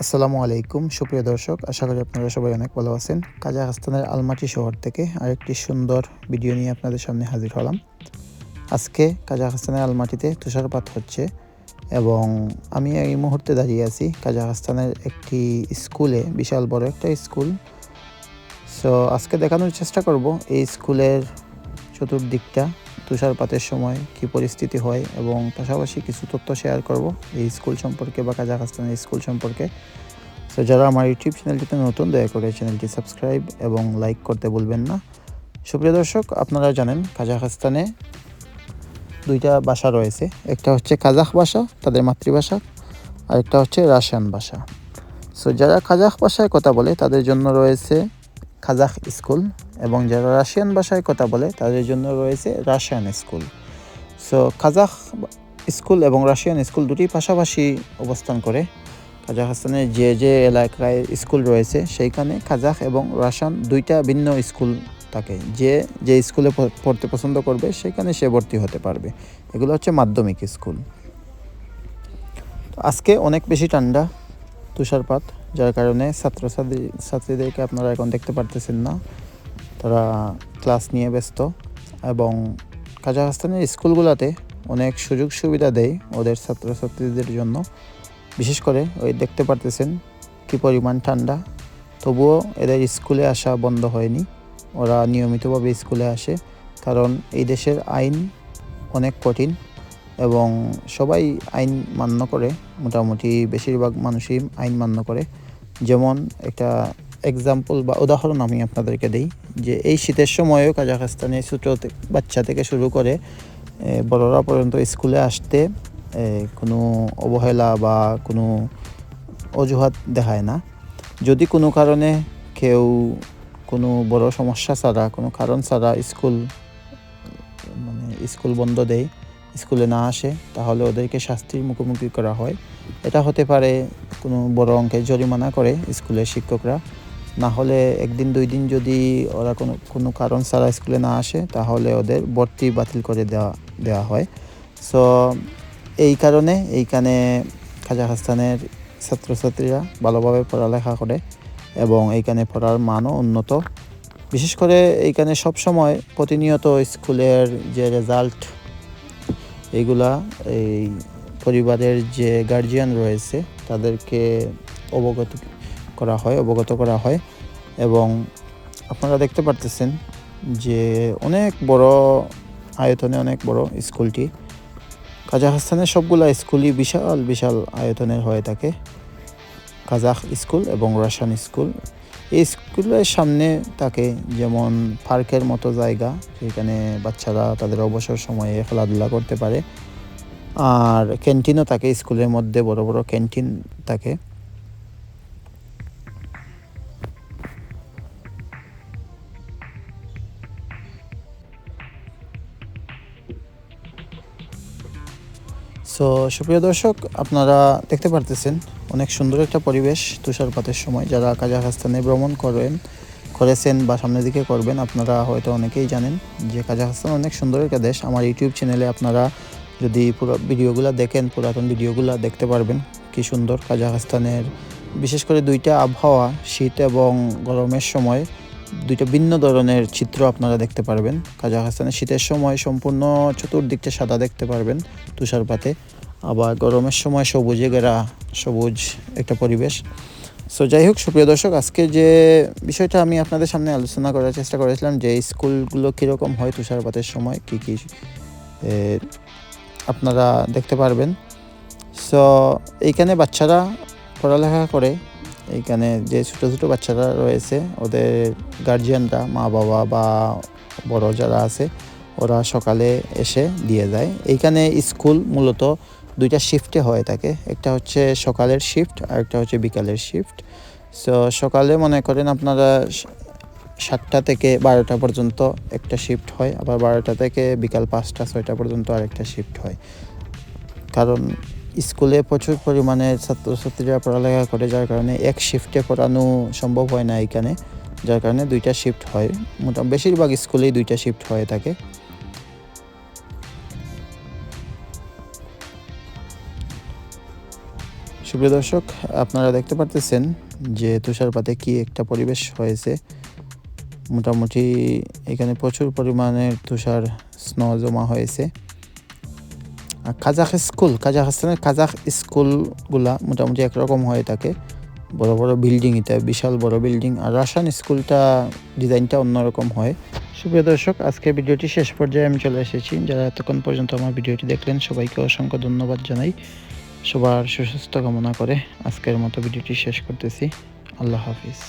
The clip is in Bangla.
আসসালামু আলাইকুম সুপ্রিয় দর্শক, আশা করি আপনারা সবাই অনেক ভালো আছেন। কাজাখস্তানের আলমাটি শহর থেকে আরেকটি সুন্দর ভিডিও নিয়ে আপনাদের সামনে হাজির হলাম। আজকে কাজাখস্তানের আলমাটিতে তুষারপাত হচ্ছে এবং আমি এই মুহূর্তে দাঁড়িয়ে আছি কাজাখস্তানের একটি স্কুলে, বিশাল বড় একটা স্কুল। সো আজকে দেখানোর চেষ্টা করব এই স্কুলের চতুর্দিকটা তুষারপাতের সময় কী পরিস্থিতি হয় এবং পাশাপাশি কিছু তথ্য শেয়ার করব এই স্কুল সম্পর্কে বা কাজাখস্তানের স্কুল সম্পর্কে। সো যারা আমার ইউটিউব চ্যানেলটিতে নতুন, দয়া করে চ্যানেলটি সাবস্ক্রাইব এবং লাইক করতে ভুলবেন না। সুপ্রিয় দর্শক, আপনারা জানেন কাজাখস্তানে দুইটা ভাষা রয়েছে। একটা হচ্ছে কাজাখ ভাষা, তাদের মাতৃভাষা, আর একটা হচ্ছে রাশিয়ান ভাষা। সো যারা কাজাখ ভাষায় কথা বলে তাদের জন্য রয়েছে কাজাখ স্কুল, এবং যারা রাশিয়ান ভাষায় কথা বলে তাদের জন্য রয়েছে Russian school. So Kazakh school এবং রাশিয়ান স্কুল দুটি পাশাপাশি অবস্থান করে। কাজাখস্তানের যে এলাকায় স্কুল রয়েছে সেইখানে কাজাখ এবং রাশিয়ান দুইটা ভিন্ন স্কুল থাকে। যে স্কুলে পড়তে পছন্দ করবে সেখানে সে ভর্তি হতে পারবে। এগুলো হচ্ছে মাধ্যমিক স্কুল। আজকে অনেক বেশি ঠান্ডা, তুষারপাত, যার কারণে ছাত্রীদেরকে আপনারা এখন দেখতে পারতেছেন না, তারা ক্লাস নিয়ে ব্যস্ত। এবং কাজাখস্তানের স্কুলগুলোতে অনেক সুযোগ সুবিধা দেয় ওদের ছাত্রছাত্রীদের জন্য। বিশেষ করে ওই দেখতে পারতেছেন কী পরিমাণ ঠান্ডা, তবুও এদের স্কুলে আসা বন্ধ হয়নি। ওরা নিয়মিতভাবে স্কুলে আসে, কারণ এই দেশের আইন অনেক কঠিন এবং সবাই আইন মান্য করে। মোটামুটি বেশিরভাগ মানুষই আইন মান্য করে। যেমন একটা এক্সাম্পল বা উদাহরণ আমি আপনাদেরকে দিই, যে এই শীতের সময়ও কাজাখস্তানে ছোটো বাচ্চা থেকে শুরু করে বড়রা পর্যন্ত স্কুলে আসতে কোনো অবহেলা বা কোনো অজুহাত দেখায় না। যদি কোনো কারণে কেউ কোনো বড় সমস্যা ছাড়া, কোনো কারণ ছাড়া স্কুল বন্ধ দেয়, স্কুলে না আসে, তাহলে ওদেরকে শাস্তির মুখোমুখি করা হয়। এটা হতে পারে কোনো বড় অঙ্কের জরিমানা করে স্কুলের শিক্ষকরা, না হলে একদিন দুই দিন যদি ওরা কোনো কারণ ছাড়া স্কুলে না আসে তাহলে ওদের ভর্তি বাতিল করে দেওয়া হয়। সো এই কারণে এইখানে কাজাখস্তানের ছাত্রছাত্রীরা ভালোভাবে পড়ালেখা করে এবং এইখানে পড়ার মানও উন্নত। বিশেষ করে এইখানে সবসময় প্রতিনিয়ত স্কুলের যে রেজাল্ট, এইগুলা এই পরিবারের যে গার্জিয়ান রয়েছে তাদেরকে অবগত করা হয়। এবং আপনারা দেখতে পারতেছেন যে অনেক বড় আয়তনে অনেক বড় স্কুলটি। কাজাখস্তানের সবগুলা স্কুলই বিশাল বিশাল আয়তনের হয়ে থাকে। কাজাখ স্কুল এবং রাশিয়ান স্কুল, এই স্কুলের সামনে থাকে যেমন পার্কের মতো জায়গা, যেখানে বাচ্চারা তাদের অবসর সময়ে খেলাধুলা করতে পারে। আর ক্যান্টিনও থাকে, স্কুলের মধ্যে বড় বড় ক্যান্টিন থাকে। সো সুপ্রিয় দর্শক, আপনারা দেখতে পারতেছেন অনেক সুন্দর একটা পরিবেশ তুষারপাতের সময়। যারা কাজাখস্তানে ভ্রমণ করেছেন বা সামনের দিকে করবেন, আপনারা হয়তো অনেকেই জানেন যে কাজাখস্তান অনেক সুন্দর একটা দেশ। আমার ইউটিউব চ্যানেলে আপনারা যদি পুরো ভিডিওগুলো দেখেন, পুরাতন ভিডিওগুলো দেখতে পারবেন কি সুন্দর কাজাখস্তানের। বিশেষ করে দুইটা আবহাওয়া, শীত এবং গরমের সময় দুইটা ভিন্ন ধরনের চিত্র আপনারা দেখতে পারবেন। কাজাখস্তানের শীতের সময় সম্পূর্ণ চতুর্দিকটা সাদা দেখতে পারবেন তুষারপাতে, আবার গরমের সময় সবুজে ঘেরা সবুজ একটা পরিবেশ। সো যাই হোক সুপ্রিয় দর্শক, আজকে যে বিষয়টা আমি আপনাদের সামনে আলোচনা করার চেষ্টা করেছিলাম যে স্কুলগুলো কীরকম হয় তুষারপাতের সময়, কী কী আপনারা দেখতে পারবেন। সো এইখানে বাচ্চারা পড়ালেখা করে। এইখানে যে ছোটো ছোটো বাচ্চারা রয়েছে, ওদের গার্জিয়ানরা, মা বাবা বা বড় যারা আছে, ওরা সকালে এসে দিয়ে যায়। এইখানে স্কুল মূলত দুইটা শিফটে হয়ে থাকে, একটা হচ্ছে সকালের শিফট আর একটা হচ্ছে বিকালের শিফট। সো সকালে মনে করেন আপনারা 7টা থেকে 12টা পর্যন্ত একটা শিফট হয়, আবার 12টা থেকে বিকাল 5টা 6টা পর্যন্ত আরেকটা শিফট হয়। কারণ স্কুলে প্রচুর পরিমাণে ছাত্রছাত্রীরা পড়ালেখা করে, যার কারণে এক শিফটে পড়ানো সম্ভব হয় না এখানে, যার কারণে দুইটা শিফট হয়। মোটামুটি বেশিরভাগ স্কুলেই দুইটা শিফট হয়ে থাকে। সুপ্রিয় দর্শক, আপনারা দেখতে পারতেছেন যে তুষারপাতে কি একটা পরিবেশ হয়েছে। মোটামুটি এখানে প্রচুর পরিমাণের তুষার স্নো জমা হয়েছে। কাজাখস্তানের কাজাখ স্কুলগুলা মোটামুটি একরকম হয়ে থাকে, বড় বড় বিল্ডিং, এটা বিশাল বড় বিল্ডিং। আর রাশিয়ান স্কুলটা ডিজাইনটা অন্যরকম হয়। সুপ্রিয় দর্শক, আজকে ভিডিওটি শেষ পর্যায়ে আমি চলে এসেছি। যারা এতক্ষণ পর্যন্ত আমার ভিডিওটি দেখলেন সবাইকে অসংখ্য ধন্যবাদ জানাই। সবার সুস্বাস্থ্য কামনা করে আজকের মতো ভিডিওটি শেষ করতেছি। আল্লাহ হাফিজ।